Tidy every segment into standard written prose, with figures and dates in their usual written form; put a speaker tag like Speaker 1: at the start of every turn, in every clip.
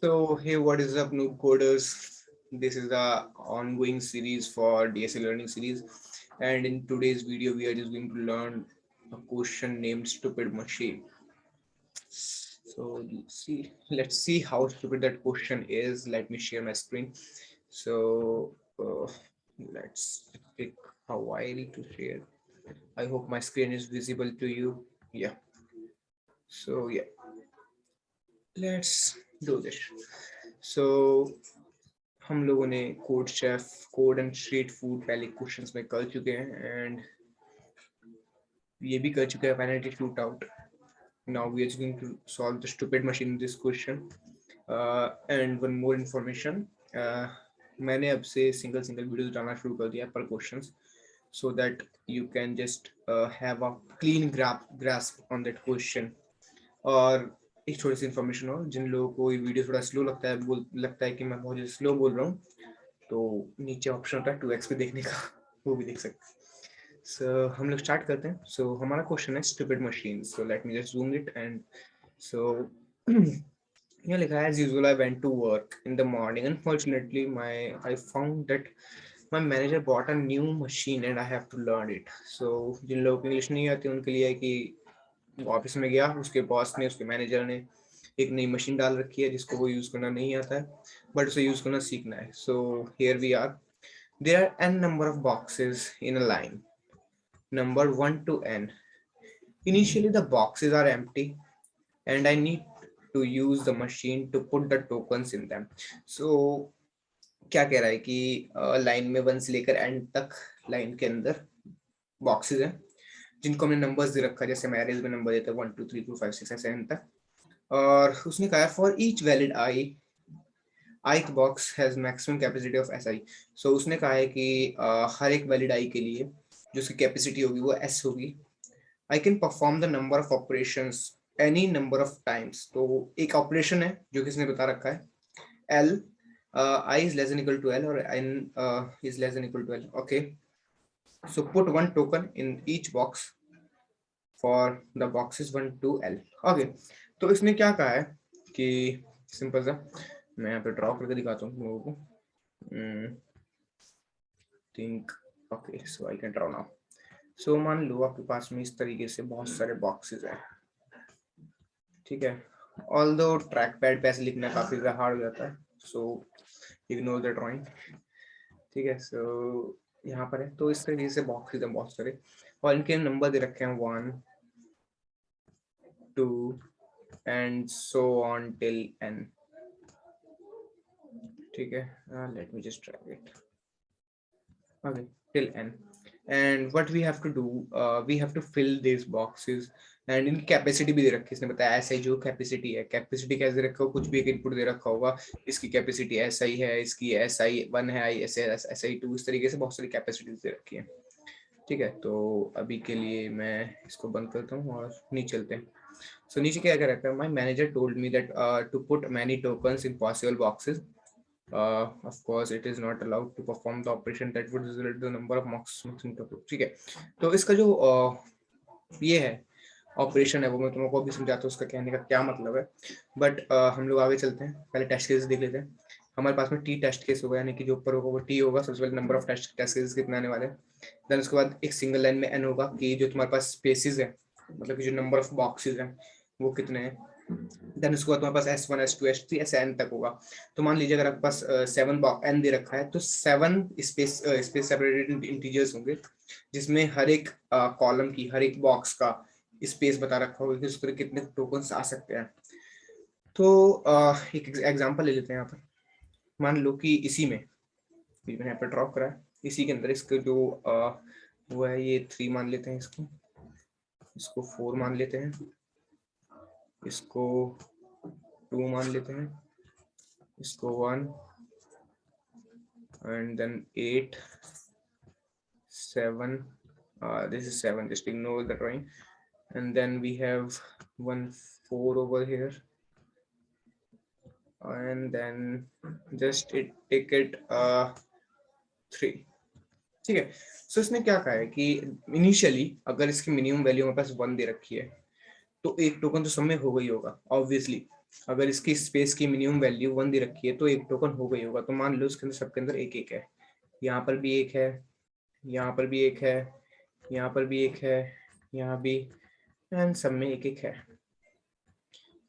Speaker 1: So hey, what is up, noob coders? This is the ongoing series for DSA learning series, and in today's video, we are just going to learn a question named "stupid machine." So let's see how stupid that question is. Let me share my screen. So let's take a while to share. I hope my screen is visible to you. Yeah. So yeah, let's do this. So हम लोगों ने code chef code and street food पहले questions में कर चुके हैं and ये भी कर चुके हैं penalty shoot out now we are just going to solve the stupid machine in this question and one more information मैंने अब से सिंगल सिंगल वीडियोस डालना शुरू कर दिया पर questions so that you can just have a clean grasp on that question और एक छोटी सी इन्फॉर्मेशन हो जिन लोगों को ये वीडियो थोड़ा स्लो लगता है कि मैं बहुत स्लो बोल रहा हूँ तो नीचे ऑप्शन होता है 2x पे देखने का वो भी देख सकते हैं सो हम लोग स्टार्ट करते हैं सो हमारा क्वेश्चन है stupid machine so let me just zoom it and so यहाँ लिखा है as usual I went to work in the morning unfortunately I found that my manager bought a new machine and I have to learn it so जिन लोगों को English नहीं आती उनके लिए है कि ऑफिस में गया उसके बॉस ने उसके मैनेजर ने एक नई मशीन डाल रखी है जिसको वो यूज करना नहीं आता है बट उसे यूज करना सीखना है so here we are there are n number of boxes in a line number 1 to n initially the boxes are empty and I need to use the machine to put the tokens in them so क्या कह रहा है कि line में 1 से लेकर and तक line के अंदर बॉक्सेस हैं जिनको हमने नंबर्स दे रखा है जैसे मैं अरेज में नंबर देता हूँ 1 2 3 4 5 6 7 तक और उसने कहा for each valid ith box has maximum capacity of si so उसने कहा है कि हर एक वैलिड आई के लिए जो उसकी कैपेसिटी होगी वो s होगी I can perform the number of operations any number of times तो एक ऑपरेशन है जो किसने बता रखा है l I is less than equal to l or n is less than equal to l okay so put one token in each box for the boxes 1 to l okay तो इसने क्या कहा है कि सिंपल सा मैं यहाँ पे ड्रॉ करके दिखाता हूँ लोगों को think okay so I can draw now so मान लो आपके पास में इस तरीके से बहुत सारे बॉक्सेस हैं ठीक है ऑल्दो ट्रैक पैड पे ऐसे लिखना काफी ज्यादा हार्ड हो जाता है सो इग्नोर द ड्राइंग ठीक है सो यहाँ पर है तो इस तरीके से बॉक्सेस हैं बहुत सारे और इनके नंबर दे रखे हैं 1 2 and so on till n ठीक है let me just try it okay till n and what we have to do we have to fill these boxes and इनकी कैपेसिटी भी दे रखी है इसने बताया ऐसा ही जो कैपेसिटी है कैपेसिटी कैसे दे रखा हो कुछ भी एक इनपुट दे रखा होगा इसकी कैपेसिटी ऐसा ही है इसकी SI1 है SI2 इस तरीके से बहुत सारी कैपेसिटीज दे रखी है ठीक है तो अभी के लिए मैं इसको बंद करता हूँ और नीचे चलते हैं so नीचे क्या क्या रहता है my manager told me that to put many tokens in possible boxes of course it is not allowed to perform the operation that would result the number of maximum tokens ठीक है तो इसका जो ये है ऑपरेशन है वो मैं तुमको अभी समझाता हूँ उसका कहने का क्या मतलब है बट हम लोग आगे चलते हैं पहले टेस्ट केस देख लेते हैं हमारे पास में टी टेस्ट केस होगा यानी कि जो ऊपर होगा वो टी होगा सबसे पहले नंबर ऑफ टेस्ट केसेस कितने आने वाले हैं देन उसके बाद एक सिंगल लाइन में एन होगा कि जो तुम्हारे पास स्पेसेस है मतलब कि जो नंबर ऑफ बॉक्सेस हैं वो कितने हैं देन उसके बाद तुम्हारे पास S1 S2 S3 ऐसे n तक होगा तो मान लीजिए अगर आपके पास 7 बॉक्स n दे रखा है तो 7 स्पेस सेपरेटेड इंटीजर्स होंगे जिसमें हर एक कॉलम की हर एक बॉक्स का स्पेस बता रखा होगा कि उस पर कितने टोकन्स आ सकते हैं तो एक एग्जांपल ले लेते हैं यहाँ पर मान लो कि इसी में मैंने यहाँ पर ड्रॉ करा है इसी के अंदर इसका जो वो है ये 3 मान लेते हैं इसको 4 मान लेते हैं इसको 2 मान लेते हैं इसको 1 and then 8 7 this is 7 just ignore the drawing and then we have 1 4 over here and then just take it 3 ठीक है सो इसने क्या कहा है कि इनिशियली अगर इसकी मिनिमम वैल्यू हमारे पास 1 दे रखी है तो एक टोकन तो सब में हो गई होगा ऑब्वियसली अगर इसकी स्पेस की मिनिमम वैल्यू 1 दे रखी है तो एक टोकन हो गई होगा। तो मान लो इसके अंदर सबके अंदर एक एक है, यहाँ पर भी एक है, यहाँ पर भी एक है, यहाँ पर भी एक है, यहाँ भी, एंड सब में एक एक है।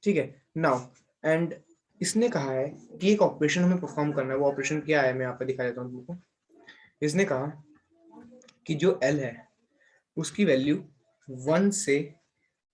Speaker 1: ठीक है, नाउ एंड इसने कहा है कि एक ऑपरेशन हमें परफॉर्म करना है। वो ऑपरेशन क्या है मैं यहाँ पर दिखा देता हूँ तुमको। इसने कहा कि जो एल है उसकी वैल्यू 1 से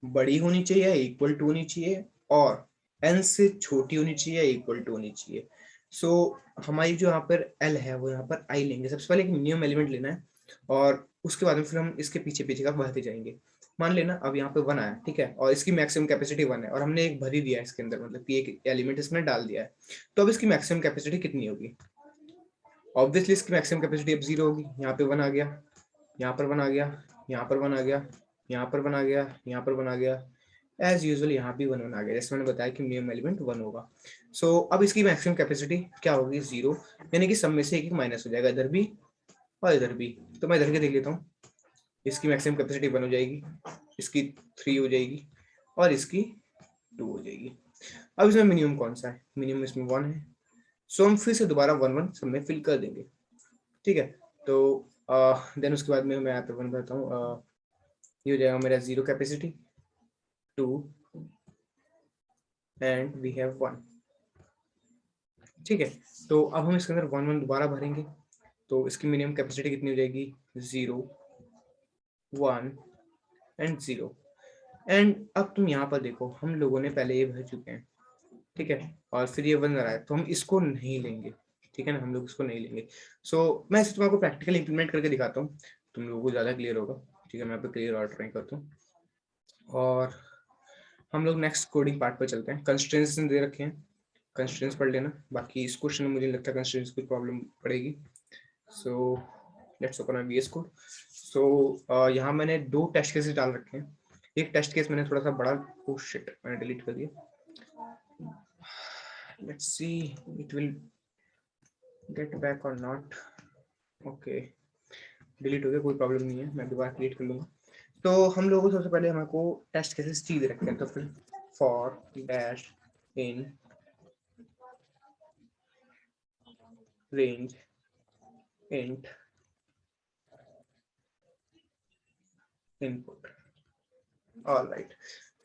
Speaker 1: बड़ी होनी चाहिए या इक्वल टू होनी चाहिए, और एन से छोटी होनी चाहिए या इक्वल टू होनी चाहिए। सो हमारी जो यहाँ पर एल है वो यहाँ पर आई लेंगे। सबसे पहले एक मिनिमम एलिमेंट लेना है और उसके बाद में फिर हम इसके पीछे पीछे का बढ़ते जाएंगे। मान लेना अब यहाँ पे 1 आया, ठीक है, और इसकी मैक्सिमम कैपेसिटी 1 है और हमने एक भरी दिया है इसके अंदर, मतलब कि एक एलिमेंट इसमें डाल दिया है। तो अब इसकी मैक्सिमम कैपेसिटी कितनी होगी? ऑब्वियसली इसकी मैक्सिमम कैपेसिटी अब 0 होगी। यहाँ पे 1 आ गया, यहाँ पर 1 आ गया, यहाँ पर 1 आ गया, यहाँ पर 1 आ गया, यहाँ पर 1 आ गया, एज यूजुअल यहाँ भी 1 आ गया, जैसे मैंने बताया कि मिनिमम एलिमेंट 1 होगा। सो अब इसकी मैक्सिमम कैपेसिटी क्या होगी? 0, यानी कि सब में से एक एक माइनस हो जाएगा, इधर भी और इधर भी। तो मैं इधर के देख लेता हूँ। इसकी मैक्सिमम कैपेसिटी 1 हो जाएगी, इसकी 3 हो जाएगी और इसकी 2 हो जाएगी। अब इसमें मिनिमम कौन सा है? मिनिमम इसमें 1 है। सो हम फिर से दोबारा 1 1 सब में फिल कर देंगे। ठीक है, तो देन उसके बाद में मैं यहाँ पे 1 बताता हूँ। ये हो जाएगा मेरा 0 कैपेसिटी, 2 एंड वी हैव 1। ठीक है, तो अब हम इसके अंदर 1 1 दोबारा भरेंगे तो इसकी मिनिमम कैपेसिटी कितनी हो जाएगी? 0 1 एंड 0। एंड अब तुम यहाँ पर देखो, हम लोगों ने पहले ये भर चुके हैं, ठीक है, और फिर ये 1 रहा है तो हम इसको नहीं लेंगे। ठीक है ना, हम लोग इसको नहीं लेंगे। सो मैं इसे तुमको प्रैक्टिकली इंप्लीमेंट करके दिखाता हूँ, तुम लोगों को ज्यादा क्लियर होगा। ठीक है, मैं यहाँ पे क्लियर और ट्राई करता हूँ और हम लोग नेक्स्ट कोडिंग पार्ट पर चलते हैं। कंस्ट्रेंट्स दे रखे हैं, कंस्ट्रेंट्स पढ़ लेना। बाकी इस क्वेश्चन में मुझे नहीं लगता कंस्ट्रेंट्स की प्रॉब्लम पड़ेगी। So let's open VS code. So यहाँ मैंने 2 टेस्ट केसेस डाल रखे हैं। एक टेस्ट केस मैंने थोड़ा सा बड़ा, ओह शिट, मैंने डिलीट कर दिया। Let's see it will get back और नॉट। ओके, डिलीट हो गया, कोई प्रॉब्लम नहीं है, मैं दोबारा क्रिएट कर लूंगा। तो हम लोगों को सबसे पहले हमको टेस्ट केसेस दे रखे हैं, तो फिर for dash in range int input. Alright,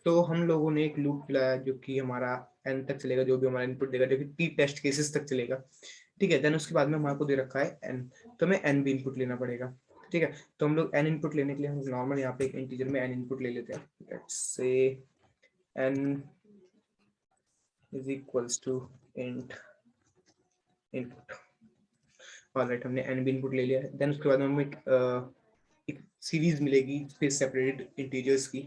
Speaker 1: तो हम लोगों ने एक लूप लाया जो कि हमारा n तक चलेगा, जो भी हमारा इनपुट देगा, जो कि t टेस्ट केसेस तक चलेगा। ठीक है, देन उसके बाद में हमारे को दे रखा है n, तो हमें n भी इनपुट लेना पड़ेगा। ठीक है, तो हम लोग n इनपुट लेने के लिए हम नॉर्मल यहाँ पे एक इंटीजर में n इनपुट ले लेते हैं। Let's say n is equals to int input. Alright, हमने n भी इनपुट ले लिया है। देन उसके बाद हमें एक सीरीज मिलेगी स्पेस सेपरेटेड इंटीजर्स की,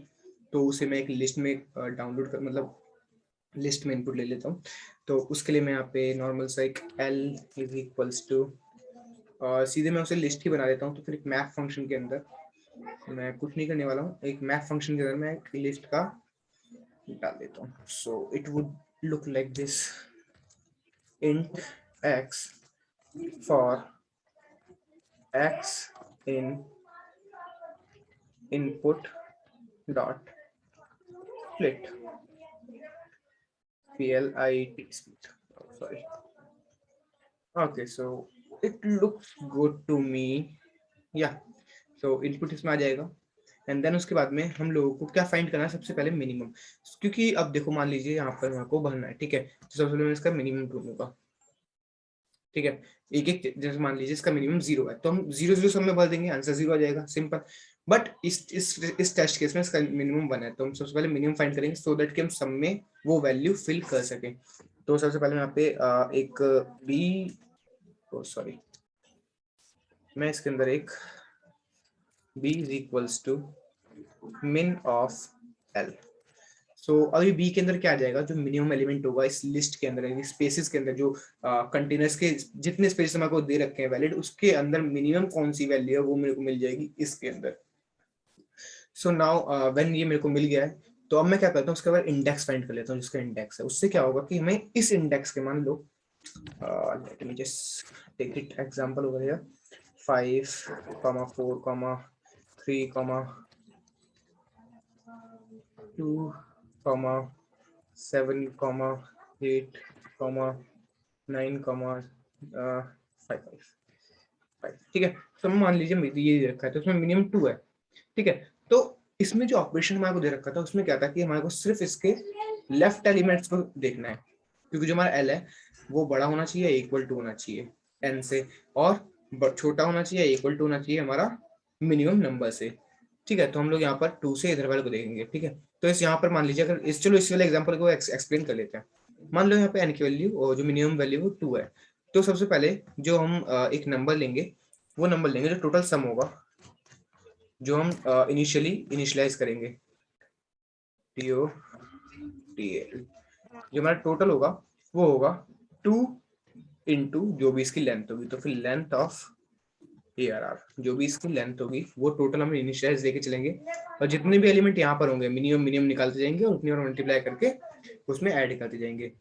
Speaker 1: तो उसे मैं एक लिस्ट में डाउनलोड कर, मतलब लिस्ट में इनपुट ले लेता हूँ। तो उसके लिए मैं यहाँ पे नॉर्मल सा एक l इज इक्वल्स टू, सीधे मैं उसे लिस्ट ही बना देता हूँ। तो फिर एक मैप फंक्शन के अंदर मैं कुछ नहीं करने वाला हूँ, एक मैप फंक्शन के अंदर मैं एक लिस्ट का डाल देता हूँ। So it would look like this, int x for x in input dot split split. Oh, sorry. Okay, so it looks good to me. Yeah, so input इसमें आ जाएगा एंड देन उसके बाद में हम लोगों को क्या फाइंड करना है? सबसे पहले मिनिमम, क्योंकि अब देखो मान लीजिए यहाँ पर मेरे को भरना है, ठीक है, तो सबसे पहले मैं इसका मिनिमम ढूंढूंगा। ठीक है, एक एक, जैसे मान लीजिए इसका मिनिमम 0 है तो हम 0 0 सब में भर देंगे, आंसर 0 आ जाएगा, सिंपल। बट इस टेस्ट केस में इसका मिनिमम 1 है, तो हम सबसे पहले मिनिमम फाइंड करेंगे सो दैट कि हम सब में वो वैल्यू फिल कर सकें। तो सबसे पहले यहाँ पे एक बी, सॉरी, मैं इसके अंदर एक b is equals to min of l। So अभी बी के अंदर क्या आ जाएगा? जो मिनिमम एलिमेंट होगा इस लिस्ट के अंदर, स्पेसेस के अंदर, जो कंटेनर्स के जितने स्पेस हमारे को दे रखे हैं वैलिड, उसके अंदर मिनिमम कौन सी वैल्यू है वो मेरे को मिल जाएगी इसके अंदर। सो नाउ व्हेन ये मेरे को मिल गया है तो अब मैं क्या करता हूँ, उसके बाद इंडेक्स फाइंड कर लेता हूँ जिसका इंडेक्स है। उससे क्या होगा कि हमें इस इंडेक्स के, मान लो let me just take it example over here, 5, 4, 3, 2, 7, 8, 9, 5, ठीक है। तो मान लीजिए ये रखा है तो उसमें मिनिमम 2 है, ठीक है। तो इसमें जो ऑपरेशन हमारे को दे रखा था उसमें क्या था कि हमारे को सिर्फ इसके लेफ्ट एलिमेंट्स को देखना है, क्योंकि जो हमारा एल है वो बड़ा होना चाहिए, इक्वल टू होना चाहिए एन से, और छोटा होना चाहिए, इक्वल टू होना चाहिए हमारा मिनिमम नंबर से, ठीक है। तो हम लोग यहाँ पर 2 से इधर वाले को देखेंगे, ठीक है। तो इस यहाँ पर मान लीजिए अगर चलो इस वाले एग्जाम्पल को एक्सप्लेन कर लेते हैं। मान लो यहाँ पे एन की वैल्यू और जो मिनिमम वैल्यू वो 2 है। तो सबसे पहले जो हम एक नंबर लेंगे, वो नंबर लेंगे जो टोटल सम होगा, जो हम इनिशियलाइज करेंगे, टीओ टीएल, जो हमारा टोटल होगा वो होगा 2 इंटू जो भी इसकी लेंथ होगी, तो फिर लेंथ ऑफ ARR, जो भी इसकी लेंथ होगी वो टोटल हम इनिशियलाइज लेके चलेंगे, और जितने भी एलिमेंट यहाँ पर होंगे मिनिमम मिनिमम निकालते जाएंगे और उतनी और मल्टीप्लाई करके उसमें ऐड करते जाएंगे,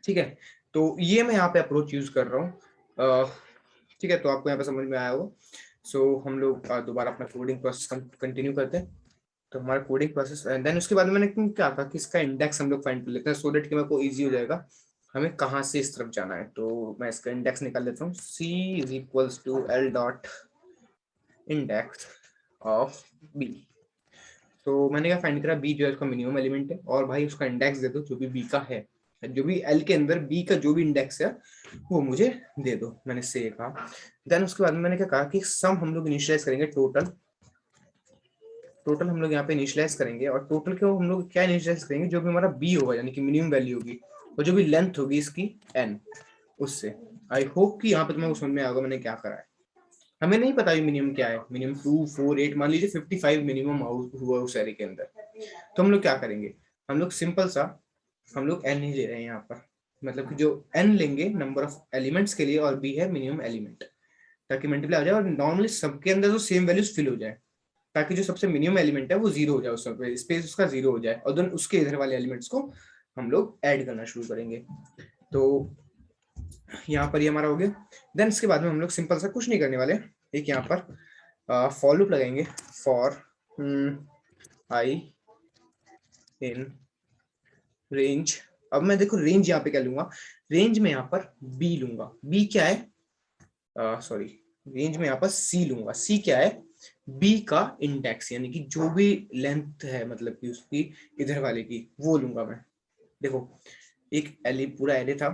Speaker 1: ठीक है। तो ये मैं यहाँ पे अप्रोच यूज कर रहा हूँ, ठीक है। तो आपको यहाँ पे समझ में आया होगा। सो हम लोग दोबारा अपना कोडिंग प्रोसेस कंटिन्यू करते हैं। तो हमारा कोडिंग प्रोसेस एंड देन उसके बाद मैंने क्या कहा कि इसका इंडेक्स हम लोग फाइंड कर लेते हैं, सो दैट कि मेरे को इजी हो जाएगा हमें कहाँ से इस तरफ जाना है। तो मैं इसका इंडेक्स निकाल लेता हूँ, C is equals to L dot index of B। तो मैंने क्या फाइंड करा, B जो है उसका मिनिमम एलिमेंट है, और भाई उसका इंडेक्स दे दो जो भी B का है, जो भी L के अंदर B का जो भी इंडेक्स है वो मुझे दे दो, मैंने से कहा। देन उसके बाद मैंने क्या कहा कि सम हम लोग इनिशियलाइज करेंगे, टोटल हम लोग यहाँ पे इनिशियलाइज करेंगे, और टोटल को हम लोग क्या इनिशियलाइज करेंगे, जो भी हमारा बी होगा यानी कि मिनिमम वैल्यू होगी, और जो भी लेंथ होगी इसकी एन, उससे। आई होप कि यहाँ पे तुम्हें समझ में आएगा मैंने क्या करा है। हमें नहीं पता मिनिमम क्या है, मिनिमम 2, 4, 8, मान लीजिए 55 मिनिमम हुआ उस एरे के अंदर। तो हम लोग क्या करेंगे, हम लोग सिंपल सा हम लोग एन ही ले रहे हैं यहाँ पर, मतलब कि जो एन लेंगे नंबर ऑफ एलिमेंट्स के लिए, और बी है मिनिमम एलिमेंट, ताकि मल्टीप्लाई हो जाए और नॉर्मली सबके अंदर जो सेम वैल्यूज फिल हो जाए, ताकि जो सबसे मिनिमम एलिमेंट है वो 0 हो जाए, उस स्पेस उसका 0 हो जाए, और देन उसके इधर वाले एलिमेंट्स को हम लोग ऐड करना शुरू करेंगे। तो यहाँ पर ये हमारा हो गया। देन इसके बाद में हम लोग सिंपल सा कुछ नहीं करने वाले, एक यहाँ पर फॉर लूप लगाएंगे, फॉर आई इन रेंज। अब मैं देखो रेंज यहाँ पे क्या लूंगा, रेंज में यहाँ पर बी लूंगा, बी क्या है, सॉरी, रेंज में यहाँ पर सी लूंगा, सी क्या है, बी का इंडेक्स, यानी कि जो भी लेंथ है मतलब कि उसकी इधर वाले की वो लूंगा मैं। देखो एक एले पूरा एरे था,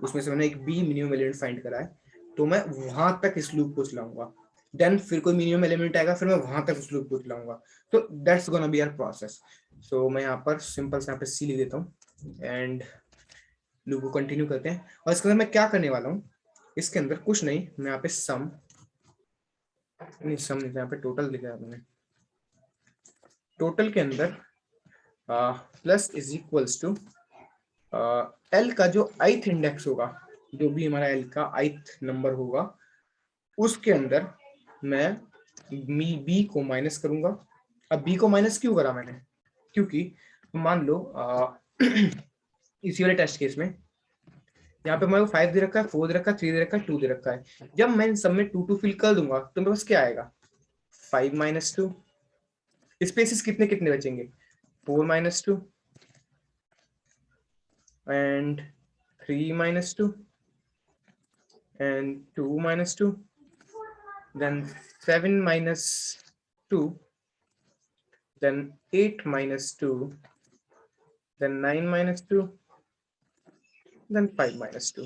Speaker 1: उसमें से मैंने एक बी मिनिमम एलिमेंट फाइंड करा है, तो मैं वहां तक इस लूप को चलाऊंगा, देन फिर कोई मिनिमम एलिमेंट आएगा, फिर मैं वहां तक उस लूप को चलाऊंगा। तो that's gonna be our process. So मैं यहाँ पर सिंपल से यहाँ पे सी लिख देता हूँ एंड लूप को कंटिन्यू करते हैं। और इसके अंदर मैं क्या करने वाला हूँ, इसके अंदर कुछ नहीं, मैं यहाँ पे सम नहीं, यहाँ पे टोटल लिखा है मैंने, टोटल के अंदर plus is equals to L का जो आइथ इंडेक्स होगा, जो भी हमारा एल का आइथ नंबर होगा, उसके अंदर मैं बी को माइनस करूंगा। अब बी को माइनस क्यों करा मैंने, क्योंकि मान लो इसी वाले टेस्ट केस में यहाँ पे हमारे को 5 दे रखा है, 4 दे रखा है, 3 दे रखा है, 2 दे रखा है। जब मैं इन सब में 2 फिल कर दूंगा तो मेरे पास क्या आएगा, 5 माइनस 2, स्पेसिस कितने कितने बचेंगे, 4 minus 2 and 3 minus 2 and 2 minus 2, then 7 minus 2, then 8 minus 2, then 9 minus 2, then 5 minus 2.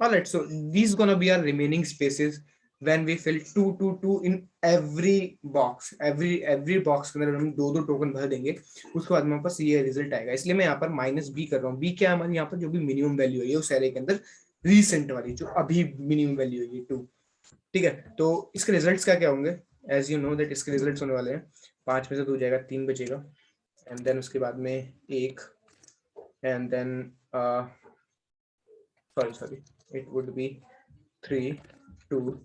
Speaker 1: All right, so these gonna be our remaining spaces when we fill 2 2 2 in every box, every box के अंदर हम दो दो token भर देंगे, उसके बाद हमारे पास ये रिजल्ट आएगा। इसलिए मैं यहाँ पर माइनस बी कर रहा हूँ। बी क्या है हमारे यहाँ पर जो भी मिनिमम वैल्यू है उस एरे के अंदर, रिसेंट वाली जो अभी मिनिमम वैल्यू है 2, ठीक है। तो इसके रिजल्ट्स क्या क्या होंगे, एज यू नो दैट इसके रिजल्ट्स होने वाले हैं 5 में से 2 जाएगा, 3 बचेगा, एंड देन उसके बाद में 1, and then sorry it would be 3, 2,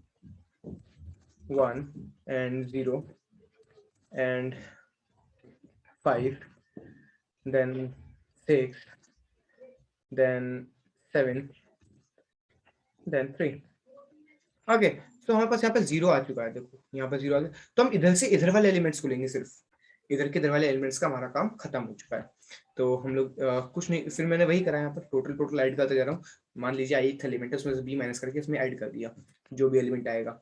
Speaker 1: 1 and 0 and 5, then 6, then 7, then 3। Okay, तो हमारे पास यहाँ पे 0 आ चुका है, देखो यहाँ पर 0 आ गया। तो हम इधर से इधर वाले एलिमेंट्स को लेंगे, सिर्फ इधर के इधर वाले एलिमेंट्स का हमारा काम खत्म हो चुका है। तो हम लोग कुछ नहीं, फिर मैंने वही करा यहाँ पर, टोटल ऐड करते जा रहा हूँ। मान लीजिए आई एक एलिमेंट है, उसमें से बी माइनस करके इसमें ऐड कर दिया जो भी एलिमेंट आएगा,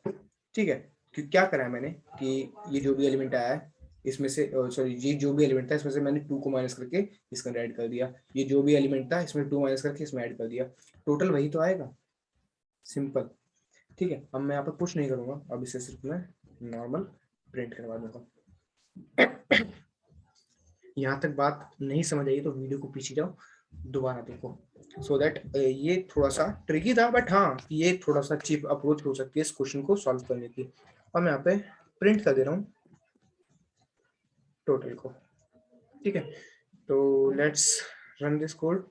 Speaker 1: ठीक है। क्या करा है मैंने कि ये जो भी एलिमेंट आया है इसमें से, सॉरी ये जो भी एलिमेंट था इसमें से मैंने 2 को माइनस करके इसके अंदर ऐड कर दिया, ये जो भी एलिमेंट था इसमें 2 माइनस करके इसमें ऐड कर दिया, टोटल वही तो आएगा, सिंपल, ठीक है। अब मैं यहाँ पर कुछ नहीं करूंगा, अब इसे सिर्फ मैं नॉर्मल प्रिंट करवा दूंगा। यहाँ तक बात नहीं समझ आई तो वीडियो को पीछे जाओ, दोबारा देखो, सो दैट ये थोड़ा सा ट्रिकी था, बट हाँ ये थोड़ा सा चीप अप्रोच हो सकती है इस क्वेश्चन को सॉल्व करने की। और मैं यहाँ पे प्रिंट कर दे रहा हूँ टोटल को, ठीक है। तो let's run this code.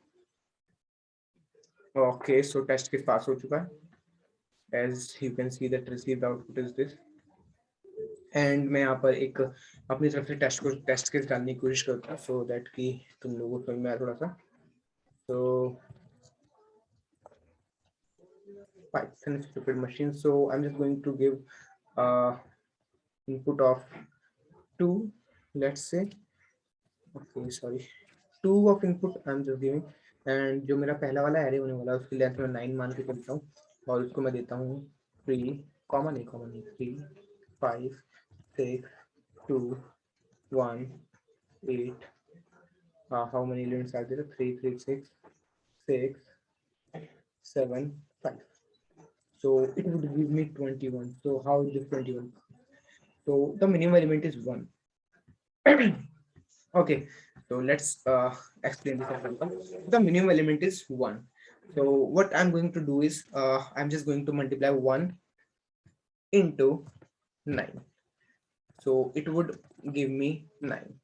Speaker 1: Okay, so test case pass हो चुका है, as you can see that received output is this. And मैं यहाँ पर एक अपनी तरफ से टेस्ट केस डालने की कोशिश करता हूँ, सो दैट कि तुम लोगों को समझ में आए थोड़ा सा। तो Python stupid machine, so I'm just going to give input of 2, let's say, okay sorry, 2 of input I'm just giving, and जो मेरा पहला वाला एरे होने वाला है उसकी लेंथ में 9 मान के चलता हूँ, और उसको मैं देता हूँ 3 common 3 5 6 2 1 8, how many elements are there, 3 3 6 6 7 5, so it would give me 21. So how is this 21? So the minimum element is 1. Okay, so let's explain this example. The minimum element is 1. So what I'm going to do is I'm just going to multiply 1 into 9. So it would give me 9.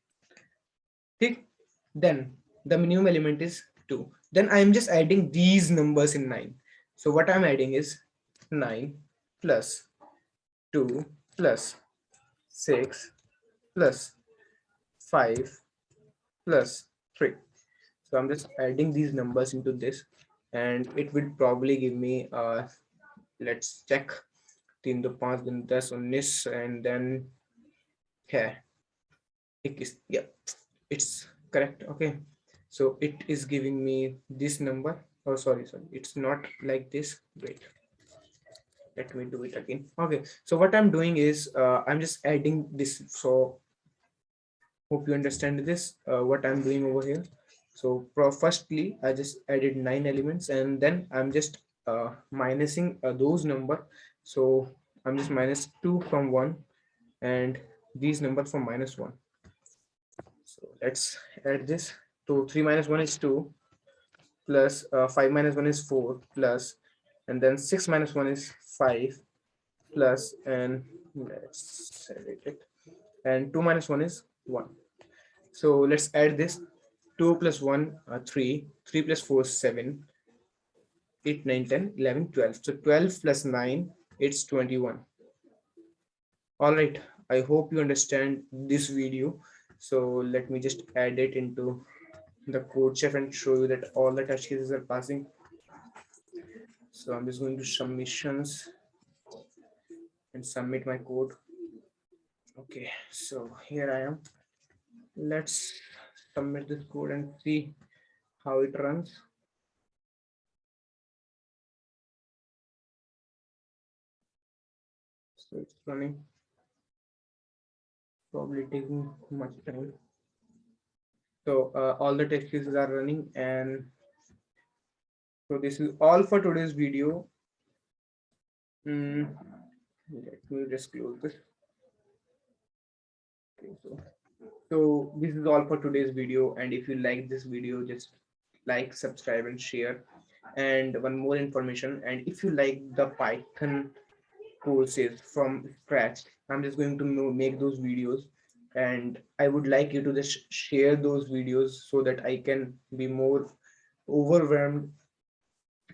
Speaker 1: Okay? Then the minimum element is 2. Then I'm just adding these numbers in 9. So what I'm adding is 9 plus 2 plus 6 plus 5 plus 3. So I'm just adding these numbers into this, and it will probably give me let's check 3 to 5 then 10 19, and then yeah, yeah, it's correct. Okay, so it is giving me this number. Oh sorry, it's not like this. Wait, let me do it again. Okay, so what I'm doing is I'm just adding this. So hope you understand this, what I'm doing over here. So firstly I just added 9 elements, and then I'm just minusing those number. So I'm just minus 2 from 1, and these numbers from -1. So let's add this. So 3 minus 1 is 2, plus 5 minus 1 is 4, plus, and then 6 minus 1 is 5, plus, and let's select it, and 2 minus 1 is 1. So let's add this. 2 plus 1 3, 3 plus 4 7, 8 9 10 11 12. So 12 plus 9, it's 21. All right, I hope you understand this video. So let me just add it into the code chef and show you that all the test cases are passing. So I'm just going to submissions and submit my code. Okay, so here I am. Let's submit this code and see how it runs. So it's running, probably taking much time. So all the test cases are running, and so this is all for today's video. Let me just close this. Okay, so this is all for today's video, and if you like this video, just like, subscribe, and share. And one more information, and if you like the Python courses from scratch, I'm just going to make those videos, and I would like you to just share those videos so that I can be more overwhelmed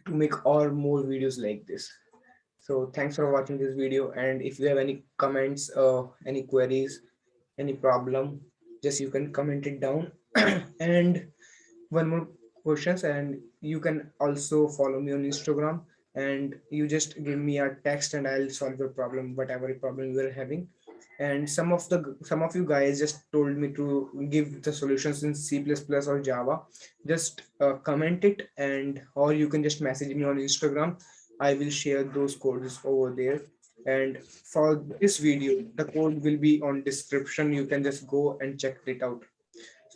Speaker 1: to make all more videos like this. So thanks for watching this video, and if you have any comments or any queries, any problem, just you can comment it down. And one more questions, and you can also follow me on Instagram, and you just give me a text and I'll solve your problem, whatever problem you are having. And some of you guys just told me to give the solutions in C++ or Java. Just comment it, and or you can just message me on Instagram. I will share those codes over there. And for this video, the code will be on description. You can just go and check it out.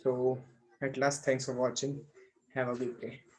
Speaker 1: So at last, thanks for watching. Have a good day.